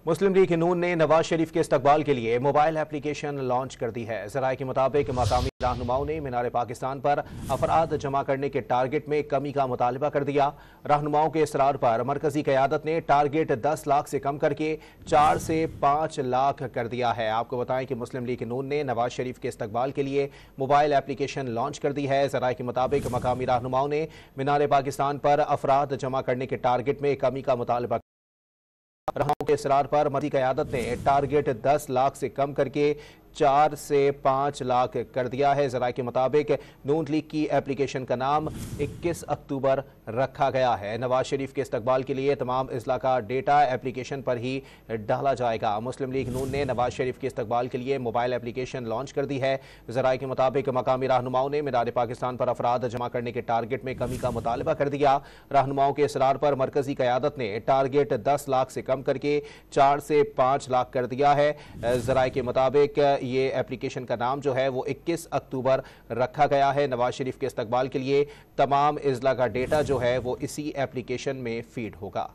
मुस्लिम league नून ने नवाज शरीफ के इस्तकबाल के लिए मोबाइल एप्लीकेशन लॉन्च कर दी है। ज़राए के मुताबिक मकामी रहनुमाओं ने मीनार पाकिस्तान पर अफराद जमा करने के टारगेट में कमी का मुतालबा कर दिया। रहनुमाओं के इसरार पर मरकजी क़यादत ने टारगेट 10 लाख से कम करके 4 से 5 लाख कर दिया है। आपको बताएं कि मुस्लिम लीग नून ने नवाज शरीफ के इस्तकबाल के लिए मोबाइल एप्लीकेशन लॉन्च कर दी है। ज़राए के मुताबिक मकामी रहनुमाओं ने मीनार पाकिस्तान पर अफराद जमा करने के टारगेट में कमी का मुतालबा रहनुमाओं के इसरार पर मरकजी क़यादत ने टारगेट 10 लाख से कम करके 4 से 5 लाख कर दिया है। ज़राए के मुताबिक नून लीग की एप्लीकेशन का नाम 21 अक्टूबर रखा गया है। नवाज शरीफ के इस्तकबाल के लिए तमाम अजला का डेटा एप्लीकेशन पर ही डाला जाएगा। मुस्लिम लीग नून ने नवाज शरीफ के इस्तकबाल के लिए मोबाइल एप्लीकेशन लॉन्च कर दी है। ज़राए के मुताबिक मकामी रहनुमाओं ने मीनार पाकिस्तान पर अफराद जमा करने के टारगेट में कमी का मुतालबा कर दिया। रहनुमाओं के इसरार पर मरकजी क़यादत ने टारगेट 10 लाख से कम करके 4 से 5 लाख कर दिया है। ज़राए के मुताबिक ये एप्लीकेशन का नाम जो है वो 21 अक्टूबर रखा गया है। नवाज शरीफ के इस्तकबाल के लिए तमाम अजला का डेटा जो है वो इसी एप्लीकेशन में फीड होगा।